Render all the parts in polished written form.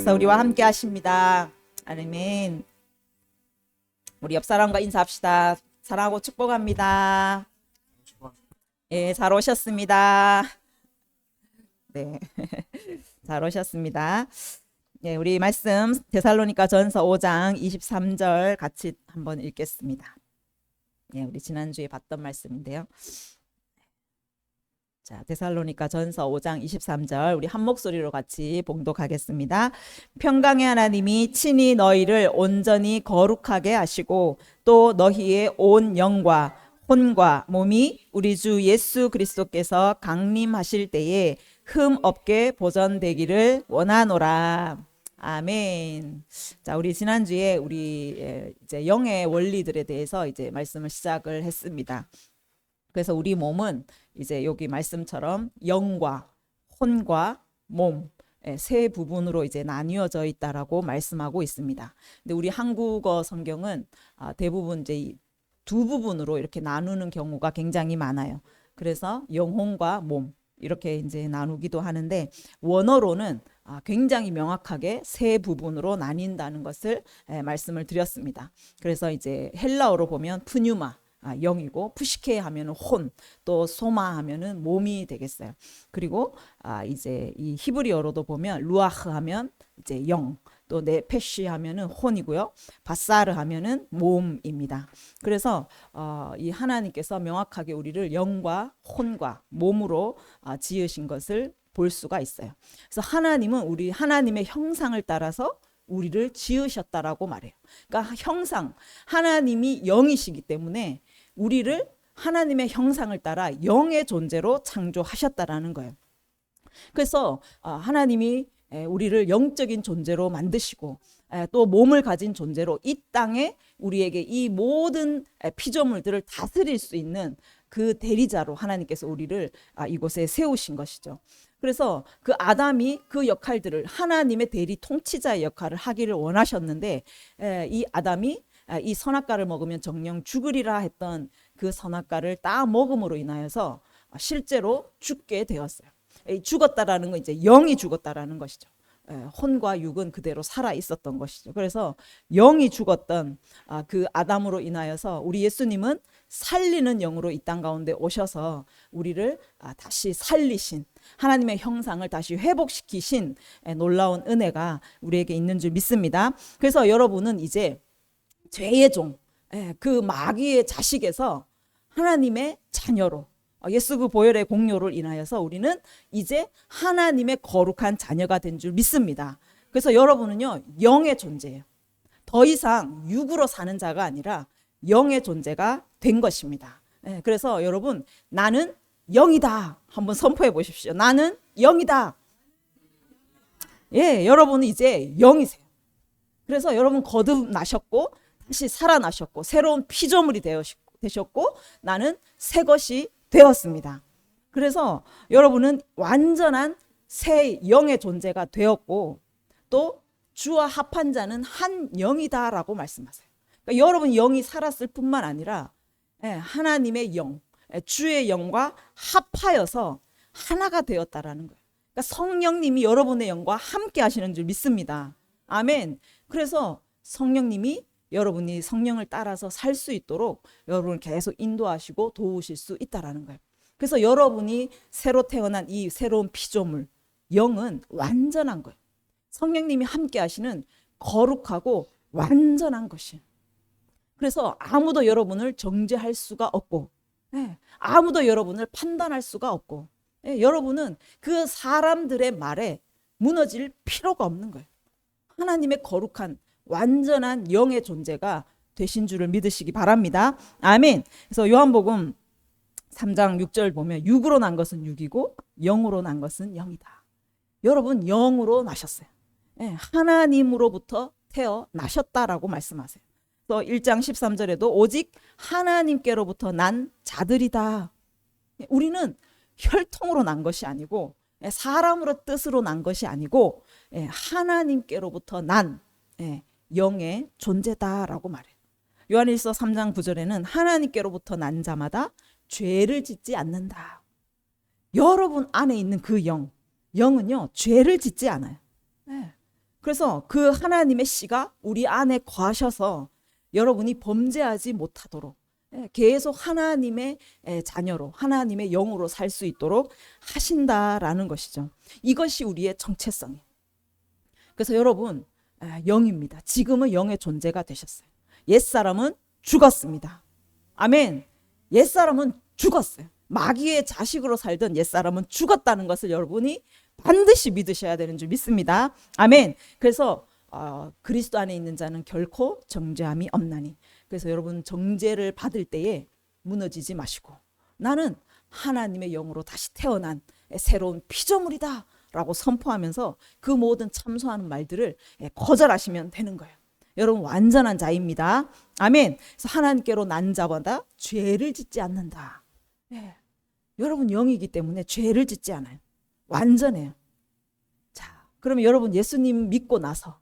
하나님께서 우리와 함께 하십니다. 아멘. 우리 옆 사람과 인사합시다. 사랑하고 축복합니다. 예, 잘 오셨습니다. 네. 잘 오셨습니다. 예, 우리 말씀 데살로니가 전서 5장 23절 같이 한번 읽겠습니다. 예, 우리 지난주에 봤던 말씀인데요. 자, 데살로니가 전서 5장 23절 우리 한 목소리로 같이 봉독하겠습니다. 평강의 하나님이 친히 너희를 온전히 거룩하게 하시고 또 너희의 온 영과 혼과 몸이 우리 주 예수 그리스도께서 강림하실 때에 흠 없게 보존되기를 원하노라. 아멘. 자, 우리 지난주에 우리 이제 영의 원리들에 대해서 이제 말씀을 시작을 했습니다. 그래서 우리 몸은 이제 여기 말씀처럼 영과 혼과 몸 세 부분으로 이제 나뉘어져 있다라고 말씀하고 있습니다. 근데 우리 한국어 성경은 대부분 이제 두 부분으로 이렇게 나누는 경우가 굉장히 많아요. 그래서 영혼과 몸 이렇게 이제 나누기도 하는데 원어로는 굉장히 명확하게 세 부분으로 나뉜다는 것을 말씀을 드렸습니다. 그래서 이제 헬라어로 보면 푸뉴마 영이고 푸시케 하면은 혼, 또 소마 하면은 몸이 되겠어요. 그리고 이제 이 히브리어로도 보면 루아흐 하면 이제 영, 또 네페시 하면은 혼이고요. 바사르 하면은 몸입니다. 그래서 이 하나님께서 명확하게 우리를 영과 혼과 몸으로 지으신 것을 볼 수가 있어요. 그래서 하나님은 우리 하나님의 형상을 따라서 우리를 지으셨다라고 말해요. 그러니까 형상, 하나님이 영이시기 때문에 우리를 하나님의 형상을 따라 영의 존재로 창조하셨다라는 거예요. 그래서 하나님이 우리를 영적인 존재로 만드시고 또 몸을 가진 존재로 이 땅에 우리에게 이 모든 피조물들을 다스릴 수 있는 그 대리자로 하나님께서 우리를 이곳에 세우신 것이죠. 그래서 그 아담이 그 역할들을 하나님의 대리 통치자의 역할을 하기를 원하셨는데 이 아담이 이 선악과를 먹으면 정령 죽으리라 했던 그 선악과를 따 먹음으로 인하여서 실제로 죽게 되었어요. 죽었다라는 건 이제 영이 죽었다라는 것이죠. 혼과 육은 그대로 살아 있었던 것이죠. 그래서 영이 죽었던 그 아담으로 인하여서 우리 예수님은 살리는 영으로 이 땅 가운데 오셔서 우리를 다시 살리신 하나님의 형상을 다시 회복시키신 놀라운 은혜가 우리에게 있는 줄 믿습니다. 그래서 여러분은 이제 죄의 종, 그 마귀의 자식에서 하나님의 자녀로 예수 그 보혈의 공로를 인하여서 우리는 이제 하나님의 거룩한 자녀가 된 줄 믿습니다. 그래서 여러분은요 영의 존재예요. 더 이상 육으로 사는 자가 아니라 영의 존재가 된 것입니다. 그래서 여러분 나는 영이다 한번 선포해 보십시오. 나는 영이다. 예, 여러분은 이제 영이세요. 그래서 여러분 거듭나셨고 다시 살아나셨고 새로운 피조물이 되셨고 나는 새 것이 되었습니다. 그래서 여러분은 완전한 새 영의 존재가 되었고 또 주와 합한 자는 한 영이다라고 말씀하세요. 그러니까 여러분 영이 살았을 뿐만 아니라 하나님의 영, 주의 영과 합하여서 하나가 되었다라는 거예요. 그러니까 성령님이 여러분의 영과 함께 하시는 줄 믿습니다. 아멘. 그래서 성령님이 여러분이 성령을 따라서 살 수 있도록 여러분을 계속 인도하시고 도우실 수 있다라는 거예요. 그래서 여러분이 새로 태어난 이 새로운 피조물 영은 완전한 거예요. 성령님이 함께 하시는 거룩하고 완전한 것이에요. 그래서 아무도 여러분을 정죄할 수가 없고 아무도 여러분을 판단할 수가 없고 여러분은 그 사람들의 말에 무너질 필요가 없는 거예요. 하나님의 거룩한 완전한 영의 존재가 되신 줄을 믿으시기 바랍니다. 아멘. 그래서 요한복음 3장 6절 보면 육으로 난 것은 육이고 영으로 난 것은 영이다. 여러분 영으로 나셨어요. 하나님으로부터 태어나셨다라고 말씀하세요. 또 1장 13절에도 오직 하나님께로부터 난 자들이다. 우리는 혈통으로 난 것이 아니고 사람으로 뜻으로 난 것이 아니고 하나님께로부터 난 영의 존재다라고 말해요. 요한일서 3장 9절에는 하나님께로부터 난 자마다 죄를 짓지 않는다. 여러분 안에 있는 그 영은요 죄를 짓지 않아요. 그래서 그 하나님의 씨가 우리 안에 거하셔서 여러분이 범죄하지 못하도록 계속 하나님의 자녀로 하나님의 영으로 살 수 있도록 하신다라는 것이죠. 이것이 우리의 정체성이에요. 그래서 여러분 영입니다. 지금은 영의 존재가 되셨어요. 옛사람은 죽었습니다. 아멘. 옛사람은 죽었어요. 마귀의 자식으로 살던 옛사람은 죽었다는 것을 여러분이 반드시 믿으셔야 되는 줄 믿습니다. 아멘. 그래서 그리스도 안에 있는 자는 결코 정죄함이 없나니. 그래서 여러분 정죄를 받을 때에 무너지지 마시고 나는 하나님의 영으로 다시 태어난 새로운 피조물이다 라고 선포하면서 그 모든 참소하는 말들을 거절하시면 되는 거예요. 여러분 완전한 자입니다. 아멘. 그래서 하나님께로 난 자마다 죄를 짓지 않는다. 여러분 영이기 때문에 죄를 짓지 않아요. 완전해요. 자, 그러면 여러분 예수님 믿고 나서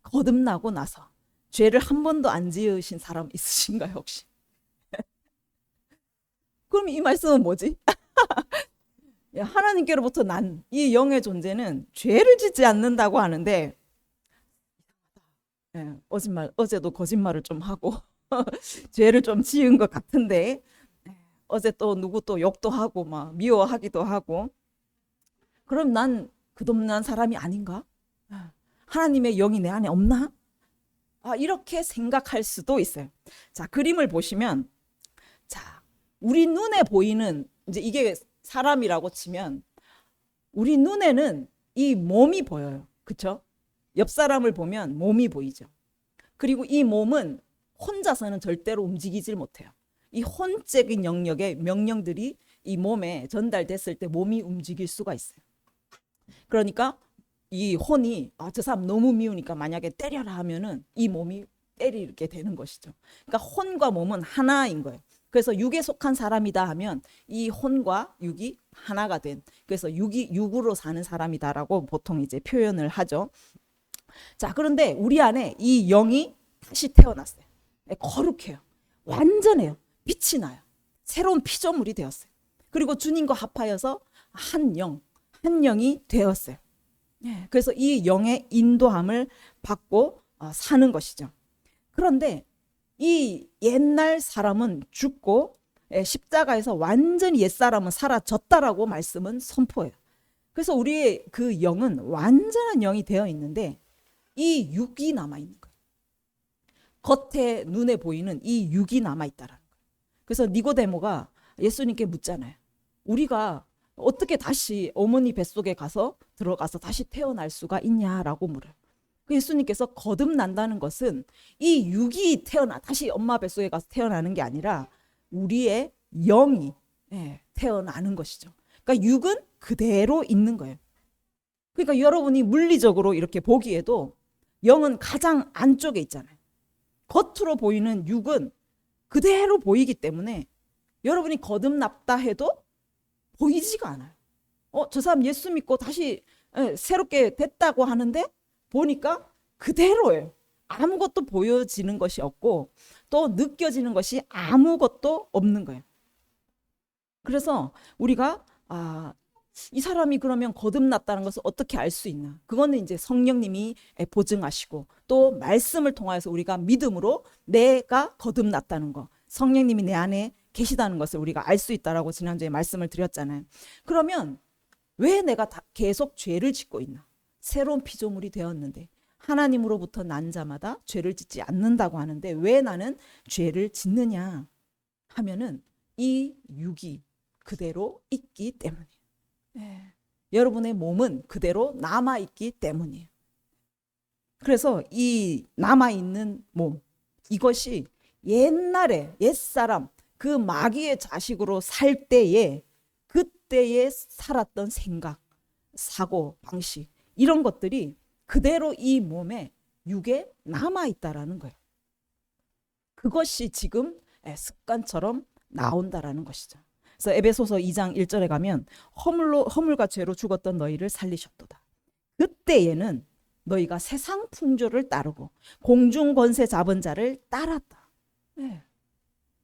거듭나고 나서 죄를 한 번도 안 지으신 사람 있으신가요 혹시? 그럼 이 말씀은 뭐지? 하나님께로부터 난 이 영의 존재는 죄를 짓지 않는다고 하는데 어제도 거짓말을 좀 하고 죄를 좀 지은 것 같은데 어제 또 누구 또 욕도 하고 막 미워하기도 하고 그럼 난 거듭난 사람이 아닌가? 하나님의 영이 내 안에 없나? 이렇게 생각할 수도 있어요. 자, 그림을 보시면 자, 우리 눈에 보이는 이제 이게 사람이라고 치면 우리 눈에는 이 몸이 보여요. 그렇죠? 옆 사람을 보면 몸이 보이죠. 그리고 이 몸은 혼자서는 절대로 움직이질 못해요. 이 혼적인 영역의 명령들이 이 몸에 전달됐을 때 몸이 움직일 수가 있어요. 그러니까 이 혼이 저 사람 너무 미우니까 만약에 때려라 하면은 이 몸이 때리게 되는 것이죠. 그러니까 혼과 몸은 하나인 거예요. 그래서 육에 속한 사람이다 하면 이 혼과 육이 하나가 된, 그래서 육으로 사는 사람이다라고 보통 이제 표현을 하죠. 자, 그런데 우리 안에 이 영이 다시 태어났어요. 거룩해요. 완전해요. 빛이 나요. 새로운 피조물이 되었어요. 그리고 주님과 합하여서 한 영이 되었어요. 그래서 이 영의 인도함을 받고 사는 것이죠. 그런데 이 옛날 사람은 죽고 십자가에서 완전히 옛사람은 사라졌다라고 말씀은 선포해요. 그래서 우리의 그 영은 완전한 영이 되어 있는데 이 육이 남아있는 거예요. 겉에 눈에 보이는 이 육이 남아있다라는 거예요. 그래서 니고데모가 예수님께 묻잖아요. 우리가 어떻게 다시 어머니 뱃속에 들어가서 다시 태어날 수가 있냐라고 물어요. 예수님께서 거듭난다는 것은 이 육이 다시 엄마 뱃속에 가서 태어나는 게 아니라 우리의 영이 태어나는 것이죠. 그러니까 육은 그대로 있는 거예요. 그러니까 여러분이 물리적으로 이렇게 보기에도 영은 가장 안쪽에 있잖아요. 겉으로 보이는 육은 그대로 보이기 때문에 여러분이 거듭났다 해도 보이지가 않아요. 저 사람 예수 믿고 다시 새롭게 됐다고 하는데 보니까 그대로예요. 아무것도 보여지는 것이 없고 또 느껴지는 것이 아무것도 없는 거예요. 그래서 우리가 이 사람이 그러면 거듭났다는 것을 어떻게 알 수 있나? 그거는 이제 성령님이 보증하시고 또 말씀을 통해서 우리가 믿음으로 내가 거듭났다는 거, 성령님이 내 안에 계시다는 것을 우리가 알 수 있다라고 지난주에 말씀을 드렸잖아요. 그러면 왜 내가 계속 죄를 짓고 있나? 새로운 피조물이 되었는데 하나님으로부터 난 자마다 죄를 짓지 않는다고 하는데 왜 나는 죄를 짓느냐 하면은 이 육이 그대로 있기 때문이에요. 여러분의 몸은 그대로 남아있기 때문이에요. 그래서 이 남아있는 몸, 이것이 옛날에 옛사람 그 마귀의 자식으로 살 때에 그때에 살았던 생각, 사고, 방식 이런 것들이 그대로 이 몸에 육에 남아있다라는 거예요. 그것이 지금 습관처럼 나온다라는 것이죠. 그래서 에베소서 2장 1절에 가면 허물과 죄로 죽었던 너희를 살리셨도다. 그때에는 너희가 세상 풍조를 따르고 공중 권세 잡은 자를 따랐다.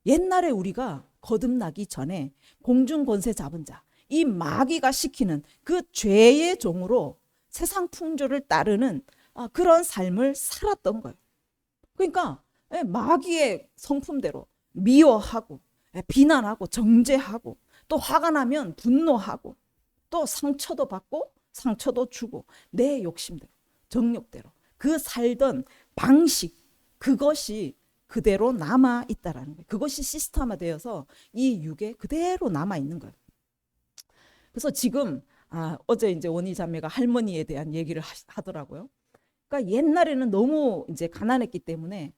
옛날에 우리가 거듭나기 전에 공중 권세 잡은 자, 이 마귀가 시키는 그 죄의 종으로 세상 풍조를 따르는 그런 삶을 살았던 거예요. 그러니까 마귀의 성품대로 미워하고 비난하고 정죄하고 또 화가 나면 분노하고 또 상처도 받고 상처도 주고 내 욕심대로 정욕대로 그 살던 방식 그것이 그대로 남아 있다라는 거예요. 그것이 시스템화되어서 이 육에 그대로 남아 있는 거예요. 그래서 지금 어제 이제 원희 자매가 할머니에 대한 얘기를 하더라고요. 그러니까 옛날에는 너무 이제 가난했기 때문에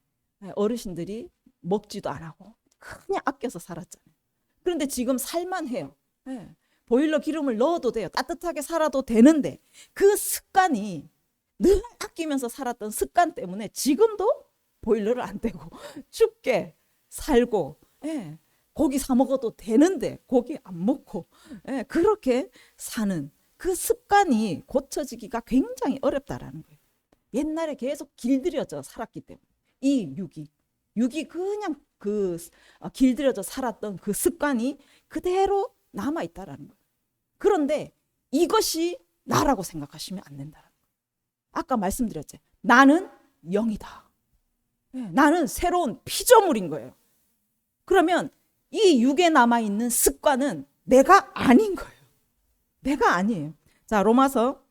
어르신들이 먹지도 안 하고 그냥 아껴서 살았잖아요. 그런데 지금 살만해요. 보일러 기름을 넣어도 돼요. 따뜻하게 살아도 되는데 그 습관이 늘 아끼면서 살았던 습관 때문에 지금도 보일러를 안 떼고 춥게 살고 고기 사 먹어도 되는데 고기 안 먹고 그렇게 사는 그 습관이 고쳐지기가 굉장히 어렵다라는 거예요. 옛날에 계속 길들여져 살았기 때문에 이 육이 그냥 길들여져 살았던 그 습관이 그대로 남아있다라는 거예요. 그런데 이것이 나라고 생각하시면 안 된다는 거예요. 아까 말씀드렸죠. 나는 영이다. 나는 새로운 피조물인 거예요. 그러면 이 육에 남아있는 습관은 내가 아닌 거예요. 내가 아니에요. 자, 로마서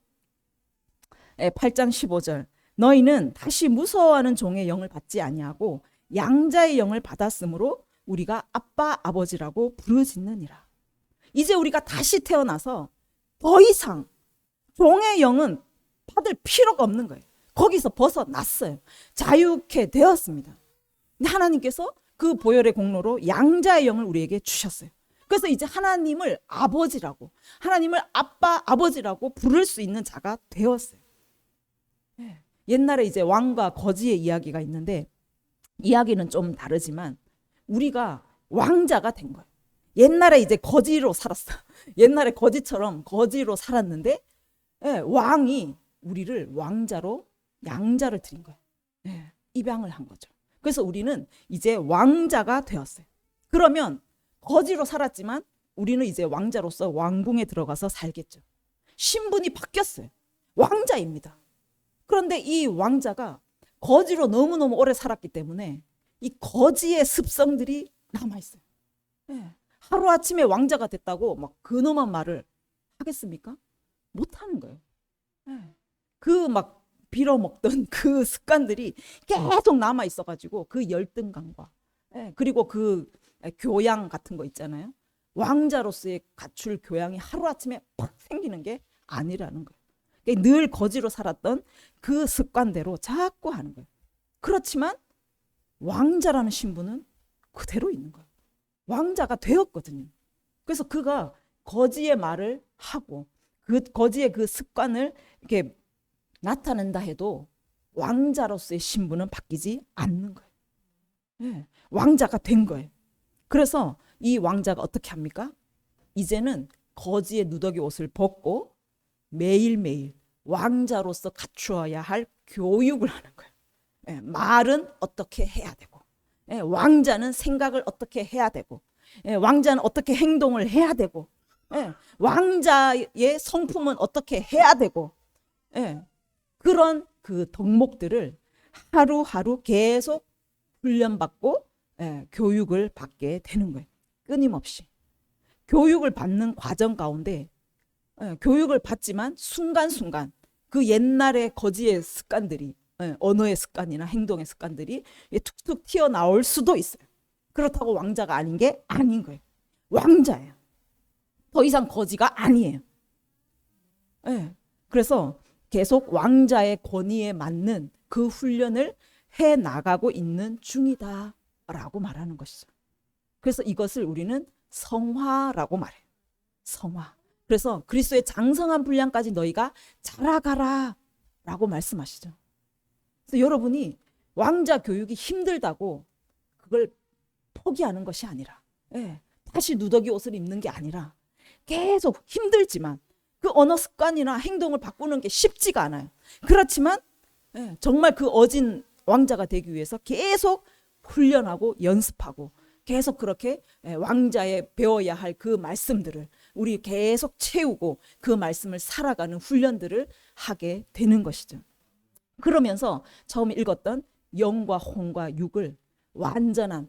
8장 15절. 너희는 다시 무서워하는 종의 영을 받지 아니하고 양자의 영을 받았으므로 우리가 아빠 아버지라고 부르짖느니라. 이제 우리가 다시 태어나서 더 이상 종의 영은 받을 필요가 없는 거예요. 거기서 벗어났어요. 자유케 되었습니다. 근데 하나님께서 그 보혈의 공로로 양자의 영을 우리에게 주셨어요. 그래서 이제 하나님을 아버지라고 하나님을 아빠 아버지라고 부를 수 있는 자가 되었어요. 옛날에 이제 왕과 거지의 이야기가 있는데 이야기는 좀 다르지만 우리가 왕자가 된 거예요. 옛날에 이제 거지로 살았어. 옛날에 거지처럼 거지로 살았는데 왕이 우리를 왕자로 양자를 드린 거예요. 입양을 한 거죠. 그래서 우리는 이제 왕자가 되었어요. 그러면 거지로 살았지만 우리는 이제 왕자로서 왕궁에 들어가서 살겠죠. 신분이 바뀌었어요. 왕자입니다. 그런데 이 왕자가 거지로 너무너무 오래 살았기 때문에 이 거지의 습성들이 남아있어요. 하루아침에 왕자가 됐다고 막 근엄한 말을 하겠습니까? 못하는 거예요. 그 막 빌어먹던 그 습관들이 계속 남아있어가지고 그 열등감과 그리고 그 교양 같은 거 있잖아요. 왕자로서의 갖출 교양이 하루아침에 팍 생기는 게 아니라는 거예요. 늘 거지로 살았던 그 습관대로 자꾸 하는 거예요. 그렇지만 왕자라는 신분은 그대로 있는 거예요. 왕자가 되었거든요. 그래서 그가 거지의 말을 하고 그 거지의 그 습관을 이렇게 나타낸다 해도 왕자로서의 신분은 바뀌지 않는 거예요. 왕자가 된 거예요. 그래서 이 왕자가 어떻게 합니까? 이제는 거지의 누더기 옷을 벗고 매일매일 왕자로서 갖추어야 할 교육을 하는 거예요. 말은 어떻게 해야 되고 왕자는 생각을 어떻게 해야 되고 왕자는 어떻게 행동을 해야 되고 왕자의 성품은 어떻게 해야 되고 그런 그 덕목들을 하루하루 계속 훈련받고 교육을 받게 되는 거예요. 끊임없이. 교육을 받는 과정 가운데 교육을 받지만 순간순간 그 옛날의 거지의 습관들이 언어의 습관이나 행동의 습관들이 툭툭 튀어나올 수도 있어요. 그렇다고 왕자가 아닌 게 아닌 거예요. 왕자예요. 더 이상 거지가 아니에요. 그래서 계속 왕자의 권위에 맞는 그 훈련을 해나가고 있는 중이다라고 말하는 것이죠. 그래서 이것을 우리는 성화라고 말해요. 성화. 그래서 그리스도의 장성한 분량까지 너희가 자라가라 라고 말씀하시죠. 그래서 여러분이 왕자 교육이 힘들다고 그걸 포기하는 것이 아니라 다시 누더기 옷을 입는 게 아니라 계속 힘들지만 그 언어 습관이나 행동을 바꾸는 게 쉽지가 않아요. 그렇지만 정말 그 어진 왕자가 되기 위해서 계속 훈련하고 연습하고 계속 그렇게 왕자에 배워야 할 그 말씀들을 우리 계속 채우고 그 말씀을 살아가는 훈련들을 하게 되는 것이죠. 그러면서 처음 읽었던 영과 혼과 육을 완전한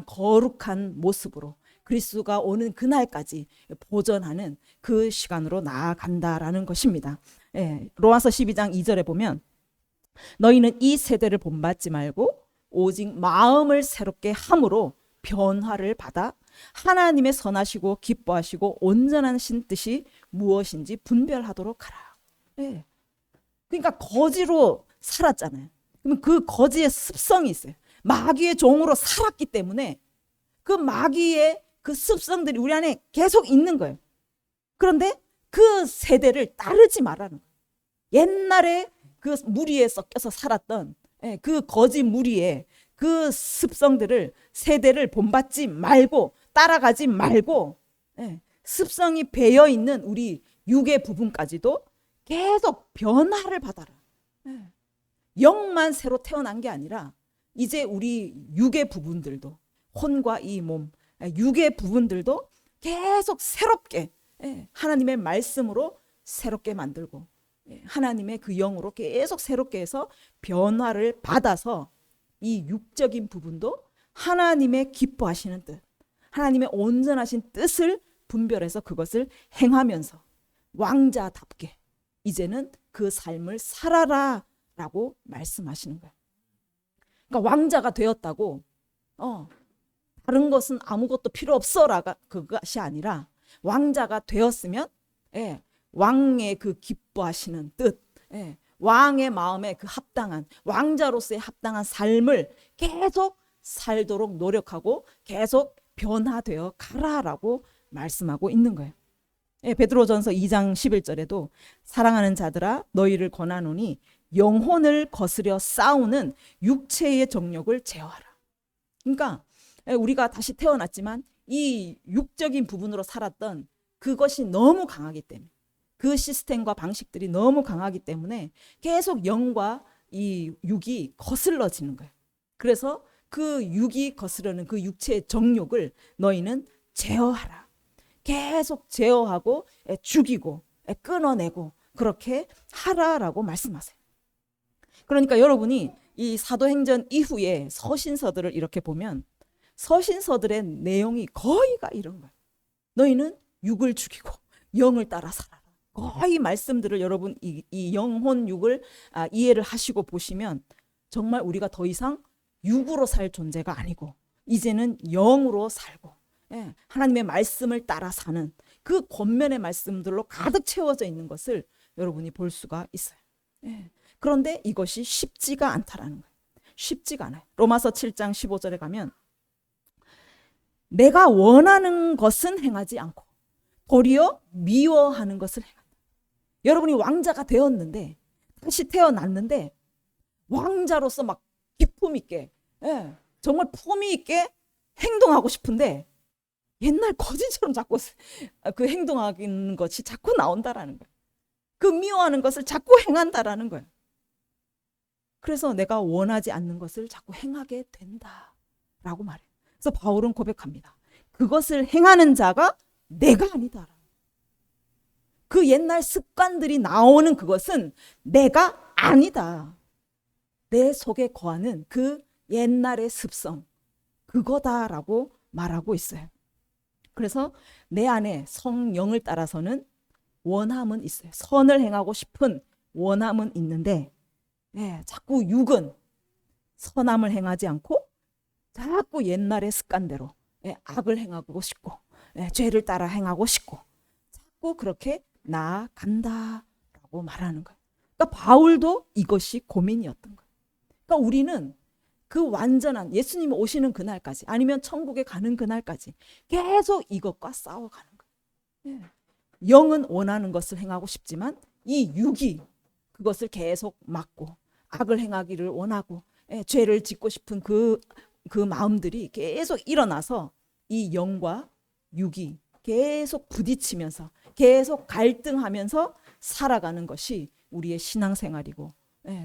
거룩한 모습으로 그리스도가 오는 그날까지 보존하는 그 시간으로 나아간다라는 것입니다. 로마서 12장 2절에 보면 너희는 이 세대를 본받지 말고 오직 마음을 새롭게 함으로 변화를 받아 하나님의 선하시고 기뻐하시고 온전하신 뜻이 무엇인지 분별하도록 하라. 그러니까 거지로 살았잖아요. 그러면 그 거지의 습성이 있어요. 마귀의 종으로 살았기 때문에 그 마귀의 그 습성들이 우리 안에 계속 있는 거예요. 그런데 그 세대를 따르지 말라는 거예요. 옛날에 그 무리에 섞여서 살았던 그 거짓 무리의 그 습성들을 세대를 본받지 말고 따라가지 말고 습성이 배어 있는 우리 육의 부분까지도 계속 변화를 받아라. 영만 새로 태어난 게 아니라 이제 우리 육의 부분들도 혼과 이 몸, 육의 부분들도 계속 새롭게 하나님의 말씀으로 새롭게 만들고 하나님의 그 영으로 계속 새롭게 해서 변화를 받아서 이 육적인 부분도 하나님의 기뻐하시는 뜻, 하나님의 온전하신 뜻을 분별해서 그것을 행하면서 왕자답게 이제는 그 삶을 살아라 라고 말씀하시는 거예요. 그러니까 왕자가 되었다고 다른 것은 아무것도 필요 없어라가 그것이 아니라 왕자가 되었으면 왕의 그 기뻐하시는 뜻, 왕의 마음에 그 합당한 왕자로서의 합당한 삶을 계속 살도록 노력하고 계속 변화되어 가라라고 말씀하고 있는 거예요. 베드로전서 2장 11절에도 사랑하는 자들아 너희를 권하노니 영혼을 거스려 싸우는 육체의 정욕을 제어하라. 그러니까 우리가 다시 태어났지만 이 육적인 부분으로 살았던 그것이 너무 강하기 때문에 그 시스템과 방식들이 너무 강하기 때문에 계속 영과 이 육이 거슬러지는 거예요. 그래서 그 육이 거스르는 그 육체의 정욕을 너희는 제어하라. 계속 제어하고 죽이고 끊어내고 그렇게 하라라고 말씀하세요. 그러니까 여러분이 이 사도행전 이후에 서신서들을 이렇게 보면 서신서들의 내용이 거의가 이런 거예요. 너희는 육을 죽이고 영을 따라 살아라. 거의 말씀들을 여러분 이 영혼 육을 이해를 하시고 보시면 정말 우리가 더 이상 육으로 살 존재가 아니고 이제는 영으로 살고 하나님의 말씀을 따라 사는 그 권면의 말씀들로 가득 채워져 있는 것을 여러분이 볼 수가 있어요. 그런데 이것이 쉽지가 않다라는 거예요. 쉽지가 않아요. 로마서 7장 15절에 가면 내가 원하는 것은 행하지 않고 도리어 미워하는 것을 행한다. 여러분이 왕자가 되었는데 다시 태어났는데 왕자로서 막 기품 있게 정말 품위 있게 행동하고 싶은데 옛날 거지처럼 자꾸 그 행동하는 것이 자꾸 나온다라는 거예요. 그 미워하는 것을 자꾸 행한다라는 거예요. 그래서 내가 원하지 않는 것을 자꾸 행하게 된다라고 말해요. 그래서 바울은 고백합니다. 그것을 행하는 자가 내가 아니다. 그 옛날 습관들이 나오는 그것은 내가 아니다. 내 속에 거하는 그 옛날의 습성 그거다라고 말하고 있어요. 그래서 내 안에 성령을 따라서는 원함은 있어요. 선을 행하고 싶은 원함은 있는데 자꾸 육은 선함을 행하지 않고 자꾸 옛날의 습관대로 악을 행하고 싶고 죄를 따라 행하고 싶고 자꾸 그렇게 나아간다라고 말하는 거예요. 그러니까 바울도 이것이 고민이었던 거예요. 그러니까 우리는 그 완전한 예수님이 오시는 그날까지 아니면 천국에 가는 그날까지 계속 이것과 싸워가는 거예요. 영은 원하는 것을 행하고 싶지만 이 육이 그것을 계속 막고 악을 행하기를 원하고 죄를 짓고 싶은 그 마음들이 계속 일어나서 이 영과 육이 계속 부딪히면서 계속 갈등하면서 살아가는 것이 우리의 신앙생활이고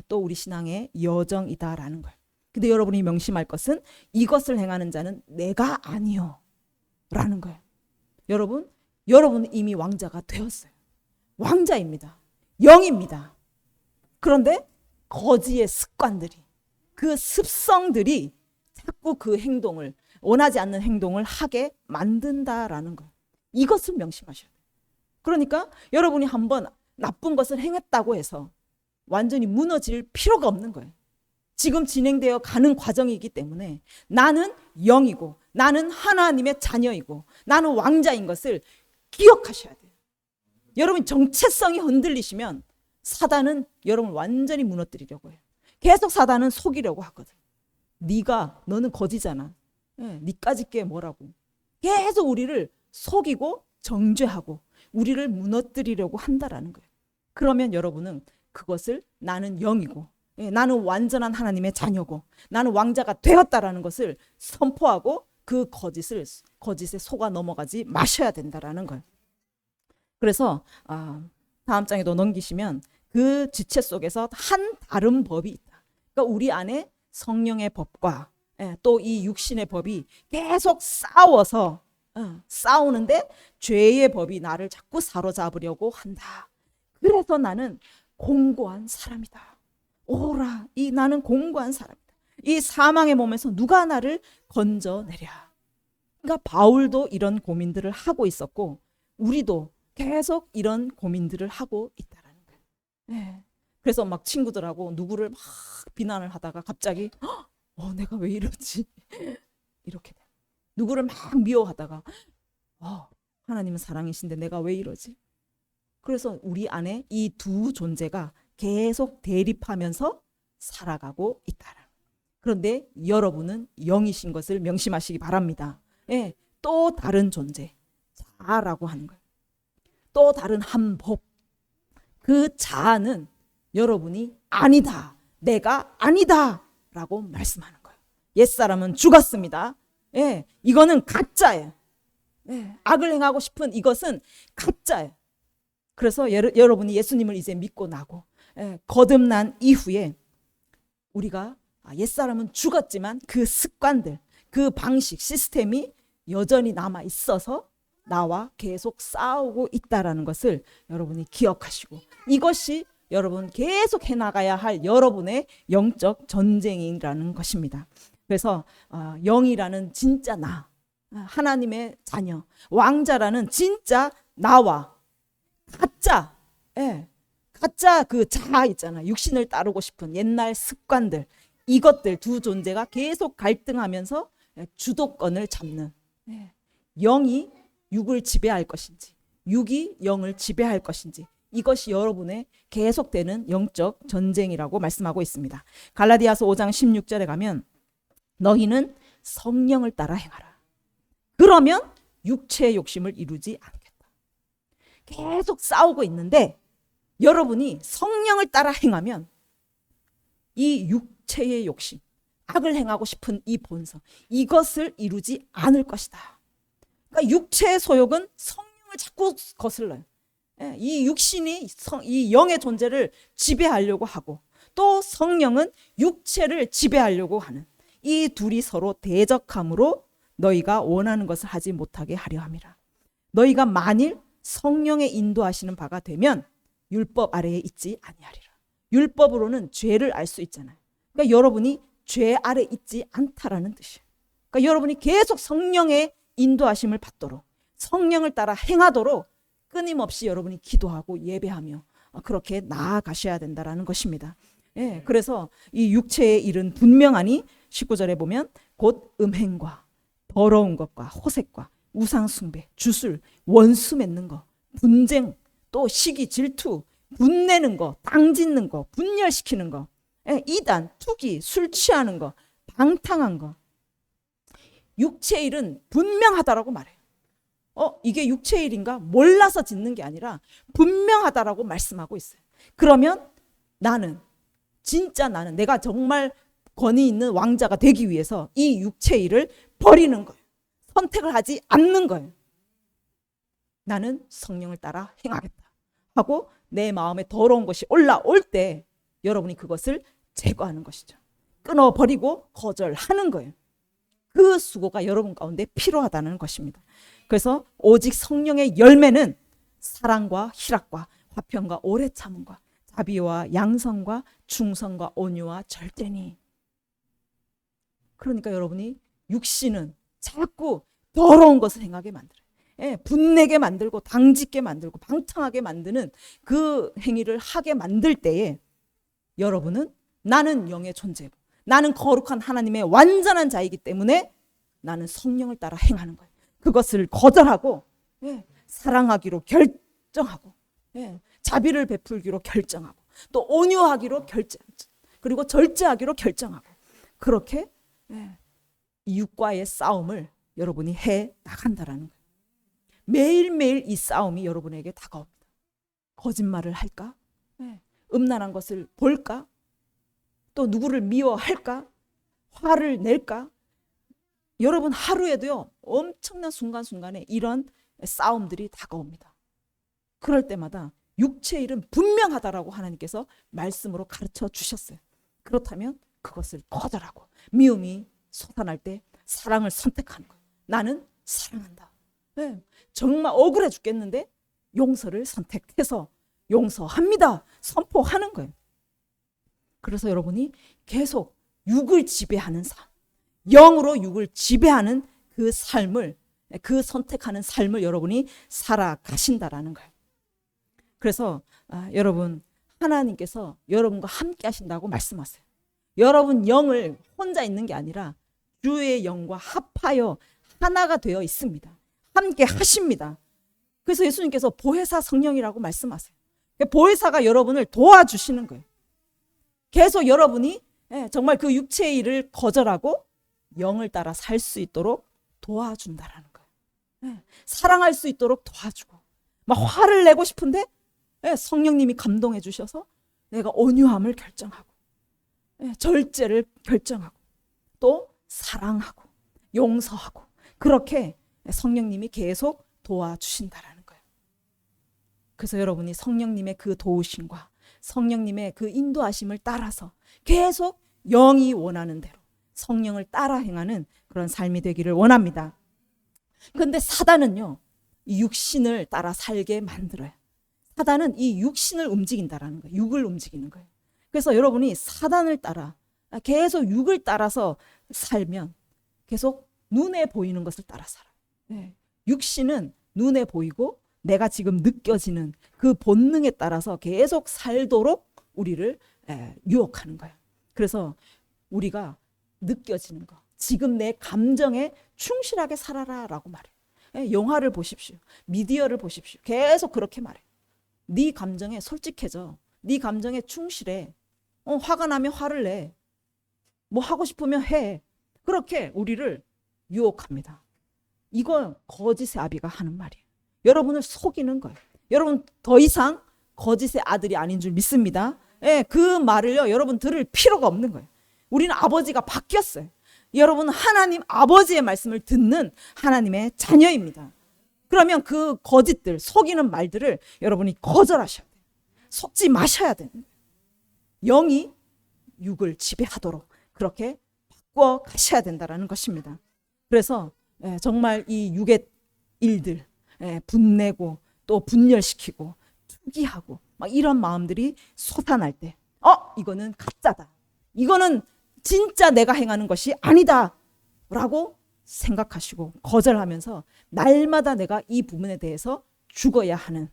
또 우리 신앙의 여정이다라는 거예요. 근데 여러분이 명심할 것은 이것을 행하는 자는 내가 아니요 라는 거예요. 여러분은 이미 왕자가 되었어요. 왕자입니다. 영입니다. 그런데 거지의 습관들이, 그 습성들이 자꾸 그 행동을, 원하지 않는 행동을 하게 만든다라는 거예요. 이것을 명심하셔야 돼요. 그러니까 여러분이 한번 나쁜 것을 행했다고 해서 완전히 무너질 필요가 없는 거예요. 지금 진행되어 가는 과정이기 때문에 나는 영이고 나는 하나님의 자녀이고 나는 왕자인 것을 기억하셔야 돼요. 여러분 정체성이 흔들리시면 사단은 여러분을 완전히 무너뜨리려고 해요. 계속 사단은 속이려고 하거든. 너는 거지잖아. 니까짓 게 뭐라고. 계속 우리를 속이고 정죄하고 우리를 무너뜨리려고 한다라는 거예요. 그러면 여러분은 그것을 나는 영이고 나는 완전한 하나님의 자녀고 나는 왕자가 되었다라는 것을 선포하고 그 거짓에 속아 넘어가지 마셔야 된다라는 거예요. 그래서 다음 장에도 넘기시면 그 지체 속에서 한 다른 법이 있다. 그러니까 우리 안에 성령의 법과 또 이 육신의 법이 계속 싸우는데 죄의 법이 나를 자꾸 사로잡으려고 한다. 그래서 나는 공고한 사람이다. 오라, 나는 공고한 사람이다. 이 사망의 몸에서 누가 나를 건져내랴. 그러니까 바울도 이런 고민들을 하고 있었고 우리도 계속 이런 고민들을 하고 있다라는 거예요. 그래서 막 친구들하고 누구를 막 비난을 하다가 갑자기 내가 왜 이러지? 이렇게 돼. 누구를 막 미워하다가 하나님은 사랑이신데 내가 왜 이러지? 그래서 우리 안에 이 두 존재가 계속 대립하면서 살아가고 있다. 그런데 여러분은 영이신 것을 명심하시기 바랍니다. 또 다른 존재, 자아라고 하는 거예요. 또 다른 한 법. 그 자아는 여러분이 아니다, 내가 아니다 라고 말씀하는 거예요. 옛사람은 죽었습니다. 이거는 가짜예요. 악을 행하고 싶은 이것은 가짜예요. 그래서 여러분이 예수님을 이제 믿고 나고 거듭난 이후에 우리가 옛사람은 죽었지만 그 습관들, 그 방식, 시스템이 여전히 남아 있어서 나와 계속 싸우고 있다라는 것을 여러분이 기억하시고 이것이 여러분 계속 해나가야 할 여러분의 영적 전쟁이라는 것입니다. 그래서 영이라는 진짜 나, 하나님의 자녀, 왕자라는 진짜 나와 가짜 그 자아 있잖아. 육신을 따르고 싶은 옛날 습관들, 이것들 두 존재가 계속 갈등하면서 주도권을 잡는, 영이 육을 지배할 것인지 육이 영을 지배할 것인지 이것이 여러분의 계속되는 영적 전쟁이라고 말씀하고 있습니다. 갈라디아서 5장 16절에 가면 너희는 성령을 따라 행하라. 그러면 육체의 욕심을 이루지 않겠다. 계속 싸우고 있는데 여러분이 성령을 따라 행하면 이 육체의 욕심, 악을 행하고 싶은 이 본성, 이것을 이루지 않을 것이다. 그러니까 육체의 소욕은 성령을 자꾸 거슬러요. 이 육신이 이 영의 존재를 지배하려고 하고 또 성령은 육체를 지배하려고 하는 이 둘이 서로 대적함으로 너희가 원하는 것을 하지 못하게 하려 함이라. 너희가 만일 성령의 인도하시는 바가 되면 율법 아래에 있지 아니하리라. 율법으로는 죄를 알 수 있잖아요. 그러니까 여러분이 죄 아래 있지 않다라는 뜻이에요. 그러니까 여러분이 계속 성령의 인도하심을 받도록 성령을 따라 행하도록 끊임없이 여러분이 기도하고 예배하며 그렇게 나아가셔야 된다라는 것입니다. 그래서 이 육체의 일은 분명하니 19절에 보면 곧 음행과 더러운 것과 호색과 우상숭배, 주술, 원수 맺는 것, 분쟁, 또 시기, 질투, 분내는 거, 당짓는 거, 분열시키는 거, 이단, 투기, 술 취하는 거, 방탕한 거. 육체의 일은 분명하다라고 말해요. 이게 육체의 일인가? 몰라서 짓는 게 아니라 분명하다라고 말씀하고 있어요. 그러면 진짜 나는 내가 정말 권위 있는 왕자가 되기 위해서 이 육체의 일을 버리는 거예요. 선택을 하지 않는 거예요. 나는 성령을 따라 행하겠다 하고 내 마음에 더러운 것이 올라올 때 여러분이 그것을 제거하는 것이죠. 끊어버리고 거절하는 거예요. 그 수고가 여러분 가운데 필요하다는 것입니다. 그래서 오직 성령의 열매는 사랑과 희락과 화평과 오래 참음과 자비와 양성과 충성과 온유와 절제니. 그러니까 여러분이 육신은 자꾸 더러운 것을 행하게 만들어요. 예, 분내게 만들고 당짓게 만들고 방탕하게 만드는 그 행위를 하게 만들 때에 여러분은 나는 영의 존재고 나는 거룩한 하나님의 완전한 자이기 때문에 나는 성령을 따라 행하는 거예요. 그것을 거절하고 사랑하기로 결정하고 자비를 베풀기로 결정하고 또 온유하기로 그리고 절제하기로 결정하고 그렇게 이 육과의 싸움을 여러분이 해 나간다라는 거예요. 매일매일 이 싸움이 여러분에게 다가옵니다. 거짓말을 할까? 음란한 것을 볼까? 또 누구를 미워할까? 화를 낼까? 여러분 하루에도요 엄청난 순간순간에 이런 싸움들이 다가옵니다. 그럴 때마다 육체의 일은 분명하다라고 하나님께서 말씀으로 가르쳐 주셨어요. 그렇다면 그것을 거절하고 미움이 솟아날 때 사랑을 선택하는 거예요. 나는 사랑한다. 정말 억울해 죽겠는데 용서를 선택해서 용서합니다. 선포하는 거예요. 그래서 여러분이 계속 육을 지배하는 삶, 영으로 육을 지배하는 그 삶을, 그 선택하는 삶을 여러분이 살아가신다라는 거예요. 그래서 여러분 하나님께서 여러분과 함께 하신다고 말씀하세요. 여러분 영을 혼자 있는 게 아니라 주의 영과 합하여 하나가 되어 있습니다. 함께 하십니다. 그래서 예수님께서 보혜사 성령이라고 말씀하세요. 보혜사가 여러분을 도와주시는 거예요. 계속 여러분이 정말 그 육체의 일을 거절하고 영을 따라 살 수 있도록 도와준다라는 거예요. 사랑할 수 있도록 도와주고 막 화를 내고 싶은데 성령님이 감동해 주셔서 내가 온유함을 결정하고 절제를 결정하고 또 사랑하고 용서하고 그렇게 성령님이 계속 도와주신다라는 거예요. 그래서 여러분이 성령님의 그 도우심과 성령님의 그 인도하심을 따라서 계속 영이 원하는 대로 성령을 따라 행하는 그런 삶이 되기를 원합니다. 그런데 사단은요, 이 육신을 따라 살게 만들어요. 사단은 이 육신을 움직인다라는 거예요. 육을 움직이는 거예요. 그래서 여러분이 사단을 따라 계속 육을 따라서 살면 계속 눈에 보이는 것을 따라 살아요. 육신은 눈에 보이고 내가 지금 느껴지는 그 본능에 따라서 계속 살도록 우리를 유혹하는 거예요. 그래서 우리가 느껴지는 거, 지금 내 감정에 충실하게 살아라 라고 말해요. 영화를 보십시오. 미디어를 보십시오. 계속 그렇게 말해요. 네 감정에 솔직해져. 네 감정에 충실해. 화가 나면 화를 내. 뭐 하고 싶으면 해. 그렇게 우리를 유혹합니다. 이건 거짓의 아비가 하는 말이에요. 여러분을 속이는 거예요. 여러분 더 이상 거짓의 아들이 아닌 줄 믿습니다. 그 말을요 여러분 들을 필요가 없는 거예요. 우리는 아버지가 바뀌었어요. 여러분은 하나님 아버지의 말씀을 듣는 하나님의 자녀입니다. 그러면 그 거짓들, 속이는 말들을 여러분이 거절하셔야 돼요. 속지 마셔야 돼요. 영이 육을 지배하도록 그렇게 바꿔 가셔야 된다는 것입니다. 그래서 정말 이 육의 일들, 분내고 또 분열시키고 투기하고 막 이런 마음들이 솟아날 때 이거는 가짜다. 이거는 진짜 내가 행하는 것이 아니다 라고 생각하시고 거절하면서 날마다 내가 이 부분에 대해서 죽어야 하는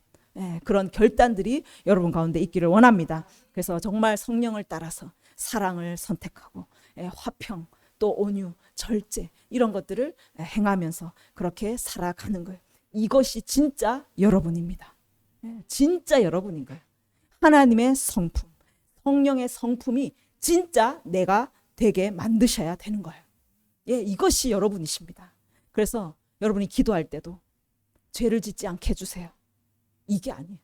그런 결단들이 여러분 가운데 있기를 원합니다. 그래서 정말 성령을 따라서 사랑을 선택하고 화평 또 온유, 절제 이런 것들을 행하면서 그렇게 살아가는 거예요. 이것이 진짜 여러분입니다. 진짜 여러분인 거예요. 하나님의 성품, 성령의 성품이 진짜 내가 되게 만드셔야 되는 거예요. 이것이 여러분이십니다. 그래서 여러분이 기도할 때도 죄를 짓지 않게 해주세요. 이게 아니에요.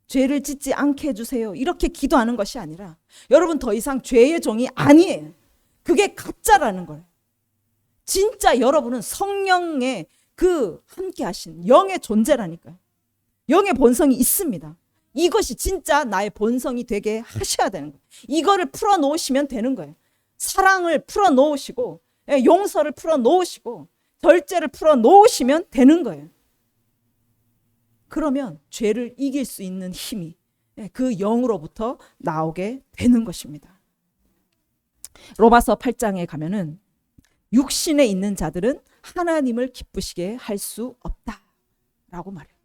죄를 짓지 않게 해주세요. 이렇게 기도하는 것이 아니라 여러분 더 이상 죄의 종이 아니에요. 그게 가짜라는 거예요. 진짜 여러분은 성령의 그 함께 하신 영의 존재라니까요. 영의 본성이 있습니다. 이것이 진짜 나의 본성이 되게 하셔야 되는 거예요. 이거를 풀어놓으시면 되는 거예요. 사랑을 풀어놓으시고 용서를 풀어놓으시고 절제를 풀어놓으시면 되는 거예요. 그러면 죄를 이길 수 있는 힘이 그 영으로부터 나오게 되는 것입니다. 로마서 8장에 가면은 육신에 있는 자들은 하나님을 기쁘시게 할 수 없다라고 말해요.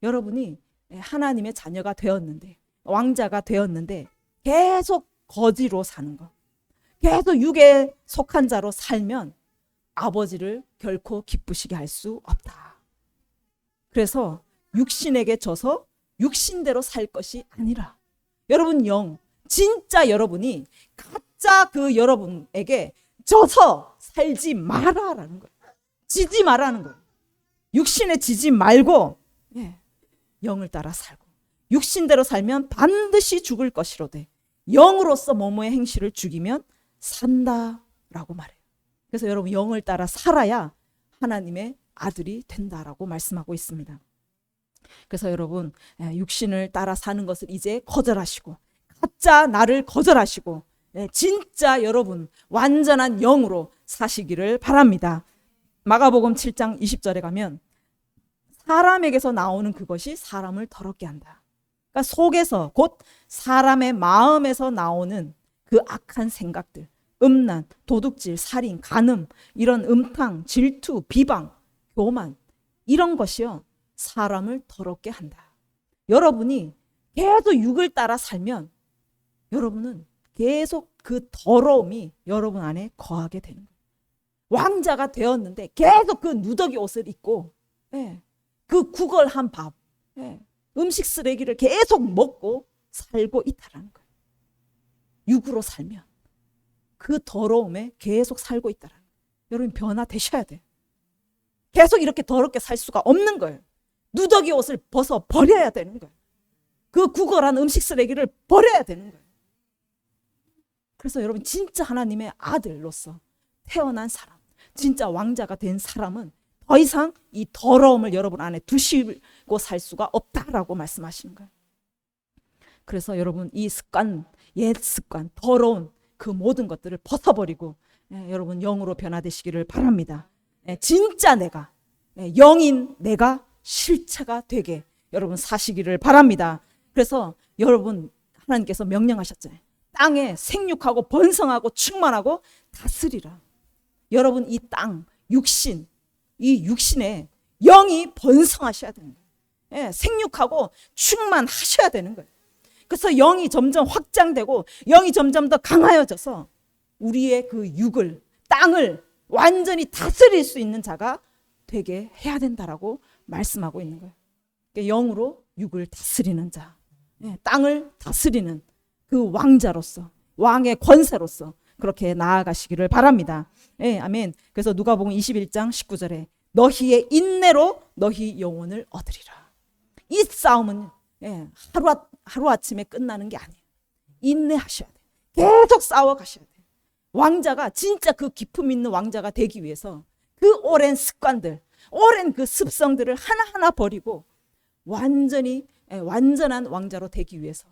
여러분이 하나님의 자녀가 되었는데, 왕자가 되었는데 계속 거지로 사는 것, 계속 육에 속한 자로 살면 아버지를 결코 기쁘시게 할 수 없다. 그래서 육신에게 져서 육신대로 살 것이 아니라 여러분 영, 진짜 여러분이 가짜 그 여러분에게 져서 살지 마라라는 거예요. 지지 마라는 거예요. 육신에 지지 말고 영을 따라 살고, 육신대로 살면 반드시 죽을 것이로되 영으로서 뭐뭐의 행실을 죽이면 산다라고 말해요. 그래서 여러분 영을 따라 살아야 하나님의 아들이 된다라고 말씀하고 있습니다. 그래서 여러분 육신을 따라 사는 것을 이제 거절하시고, 가짜 나를 거절하시고 진짜 여러분 완전한 영으로 사시기를 바랍니다. 마가복음 7장 20절에 가면 사람에게서 나오는 그것이 사람을 더럽게 한다. 그러니까 속에서, 곧 사람의 마음에서 나오는 그 악한 생각들, 음란, 도둑질, 살인, 간음, 이런 음탕, 질투, 비방, 교만, 이런 것이요 사람을 더럽게 한다. 여러분이 계속 육을 따라 살면 여러분은 계속 그 더러움이 여러분 안에 거하게 되는 거예요. 왕자가 되었는데 계속 그 누더기 옷을 입고 그 구걸한 밥, 음식 쓰레기를 계속 먹고 살고 있다라는 거예요. 육으로 살면 그 더러움에 계속 살고 있다라는 거예요. 여러분 변화되셔야 돼요. 계속 이렇게 더럽게 살 수가 없는 거예요. 누더기 옷을 벗어 버려야 되는 거예요. 그 구걸한 음식 쓰레기를 버려야 되는 거예요. 그래서 여러분 진짜 하나님의 아들로서 태어난 사람, 진짜 왕자가 된 사람은 더 이상 이 더러움을 여러분 안에 두시고 살 수가 없다라고 말씀하시는 거예요. 그래서 여러분 이 습관, 옛 습관, 더러운 그 모든 것들을 벗어버리고 여러분 영으로 변화되시기를 바랍니다. 진짜 내가, 영인 내가 실체가 되게 여러분 사시기를 바랍니다. 그래서 여러분 하나님께서 명령하셨잖아요. 땅에 생육하고 번성하고 충만하고 다스리라. 여러분 이 땅, 육신, 이 육신에 영이 번성하셔야 되는 거예요. 생육하고 충만하셔야 되는 거예요. 그래서 영이 점점 확장되고 영이 점점 더 강하여져서 우리의 그 육을, 땅을 완전히 다스릴 수 있는 자가 되게 해야 된다라고 말씀하고 있는 거예요. 그러니까 영으로 육을 다스리는 자, 땅을 다스리는 그 왕자로서, 왕의 권세로서 그렇게 나아가시기를 바랍니다. 아멘. 그래서 누가복음 21장 19절에 너희의 인내로 너희 영혼을 얻으리라. 이 싸움은 하루아침에 끝나는 게 아니에요. 인내하셔야 돼요. 계속 싸워가셔야 돼요. 왕자가 진짜 그 기품 있는 왕자가 되기 위해서 그 오랜 습관들, 오랜 그 습성들을 하나하나 버리고 완전한 왕자로 되기 위해서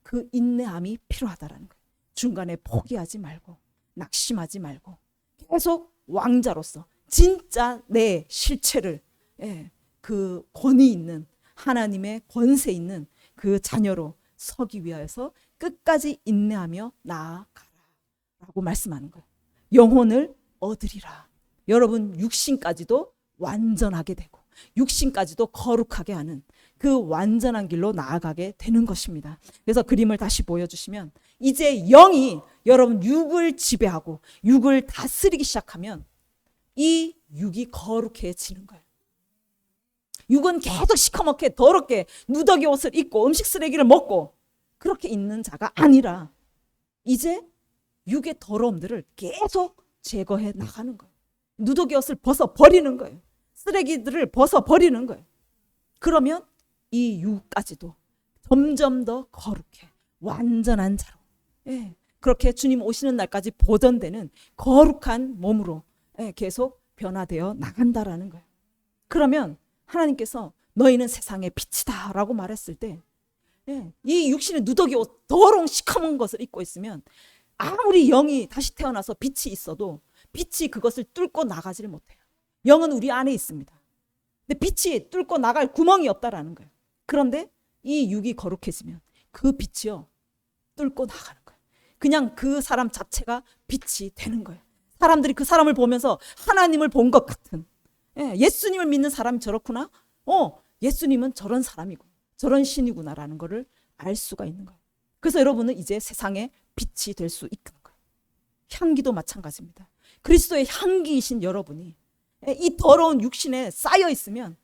그 인내함이 필요하다라는 거예요. 중간에 포기하지 말고 낙심하지 말고 계속 왕자로서 진짜 내 실체를 그 권위 있는 하나님의 권세 있는 그 자녀로 서기 위하여서 끝까지 인내하며 나아가라 라고 말씀하는 거예요. 영혼을 얻으리라. 여러분 육신까지도 완전하게 되고 육신까지도 거룩하게 하는 그 완전한 길로 나아가게 되는 것입니다. 그래서 그림을 다시 보여주시면 이제 영이 여러분 육을 지배하고 육을 다스리기 시작하면 이 육이 거룩해지는 거예요. 육은 계속 시커멓게 더럽게 누더기 옷을 입고 음식 쓰레기를 먹고 그렇게 있는 자가 아니라 이제 육의 더러움들을 계속 제거해 나가는 거예요. 누더기 옷을 벗어 버리는 거예요. 쓰레기들을 벗어 버리는 거예요. 그러면 이 육까지도 점점 더 거룩해 완전한 자로 그렇게 주님 오시는 날까지 보존되는 거룩한 몸으로 계속 변화되어 나간다라는 거예요. 그러면 하나님께서 너희는 세상의 빛이다 라고 말했을 때 이 육신의 누더기 옷 더러운 시커먼 것을 입고 있으면 아무리 영이 다시 태어나서 빛이 있어도 빛이 그것을 뚫고 나가지를 못해요. 영은 우리 안에 있습니다. 근데 빛이 뚫고 나갈 구멍이 없다라는 거예요. 그런데 이 육이 거룩해지면 그 빛이요 뚫고 나가는 거예요. 그냥 그 사람 자체가 빛이 되는 거예요. 사람들이 그 사람을 보면서 하나님을 본 것 같은, 예수님을 믿는 사람이 저렇구나, 예수님은 저런 사람이고 저런 신이구나라는 것을 알 수가 있는 거예요. 그래서 여러분은 이제 세상에 빛이 될 수 있는 거예요. 향기도 마찬가지입니다. 그리스도의 향기이신 여러분이 이 더러운 육신에 쌓여 있으면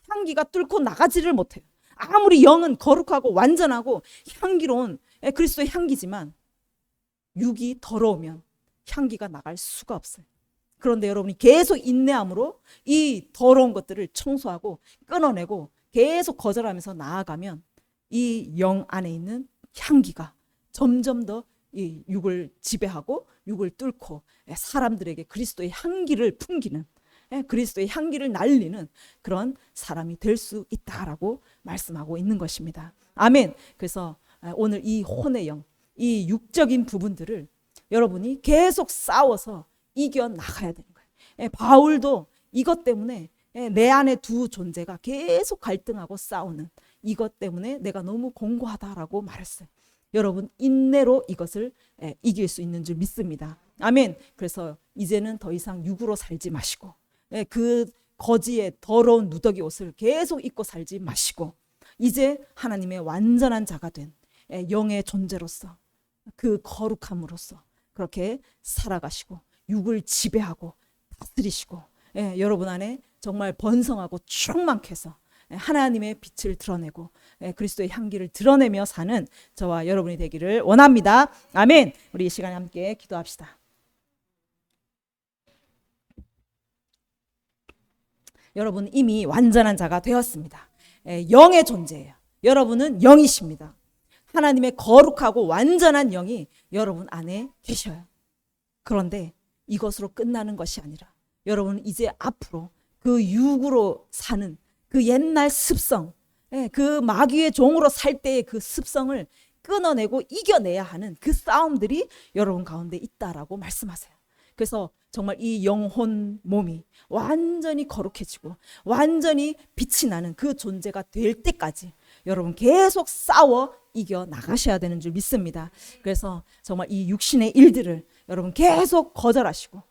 향기가 뚫고 나가지를 못해요. 아무리 영은 거룩하고 완전하고 향기로운 그리스도의 향기지만 육이 더러우면 향기가 나갈 수가 없어요. 그런데 여러분이 계속 인내함으로 이 더러운 것들을 청소하고 끊어내고 계속 거절하면서 나아가면 이 영 안에 있는 향기가 점점 더 이 육을 지배하고 육을 뚫고 사람들에게 그리스도의 향기를 풍기는, 그리스도의 향기를 날리는 그런 사람이 될 수 있다라고 말씀하고 있는 것입니다. 아멘. 그래서 오늘 이 혼의 영, 이 육적인 부분들을 여러분이 계속 싸워서 이겨나가야 되는 거예요. 바울도 이것 때문에 내 안에 두 존재가 계속 갈등하고 싸우는 이것 때문에 내가 너무 공고하다라고 말했어요. 여러분 인내로 이것을 이길 수 있는 줄 믿습니다. 아멘. 그래서 이제는 더 이상 육으로 살지 마시고 그 거지의 더러운 누더기 옷을 계속 입고 살지 마시고 이제 하나님의 완전한 자가 된 영의 존재로서 그 거룩함으로써 그렇게 살아가시고 육을 지배하고 다스리시고 여러분 안에 정말 번성하고 충만케 해서 하나님의 빛을 드러내고 그리스도의 향기를 드러내며 사는 저와 여러분이 되기를 원합니다. 아멘. 우리 이 시간에 함께 기도합시다. 여러분 이미 완전한 자가 되었습니다. 영의 존재예요. 여러분은 영이십니다. 하나님의 거룩하고 완전한 영이 여러분 안에 계셔요. 그런데 이것으로 끝나는 것이 아니라 여러분 이제 앞으로 그 육으로 사는 그 옛날 습성, 그 마귀의 종으로 살 때의 그 습성을 끊어내고 이겨내야 하는 그 싸움들이 여러분 가운데 있다라고 말씀하세요. 그래서 정말 이 영혼 몸이 완전히 거룩해지고 완전히 빛이 나는 그 존재가 될 때까지 여러분 계속 싸워 이겨 나가셔야 되는 줄 믿습니다. 그래서 정말 이 육신의 일들을 여러분 계속 거절하시고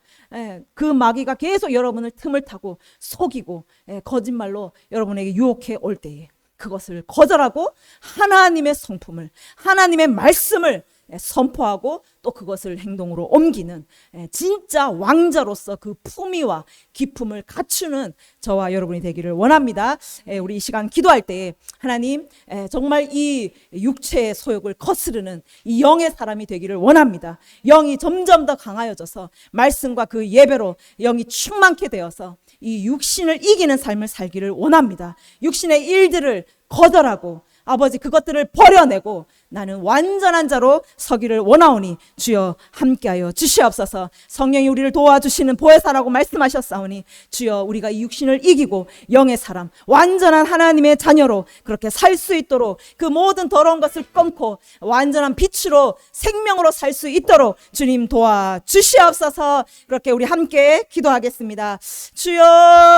그 마귀가 계속 여러분을 틈을 타고 속이고 거짓말로 여러분에게 유혹해 올 때에 그것을 거절하고 하나님의 성품을, 하나님의 말씀을 선포하고 또 그것을 행동으로 옮기는 진짜 왕자로서 그 품위와 기품을 갖추는 저와 여러분이 되기를 원합니다. 우리 이 시간 기도할 때 하나님 정말 이 육체의 소욕을 거스르는 이 영의 사람이 되기를 원합니다. 영이 점점 더 강하여져서 말씀과 그 예배로 영이 충만케 되어서 이 육신을 이기는 삶을 살기를 원합니다. 육신의 일들을 거절하고 아버지 그것들을 버려내고 나는 완전한 자로 서기를 원하오니 주여 함께하여 주시옵소서. 성령이 우리를 도와주시는 보혜사라고 말씀하셨사오니 주여 우리가 이 육신을 이기고 영의 사람 완전한 하나님의 자녀로 그렇게 살 수 있도록 그 모든 더러운 것을 끊고 완전한 빛으로 생명으로 살 수 있도록 주님 도와주시옵소서. 그렇게 우리 함께 기도하겠습니다. 주여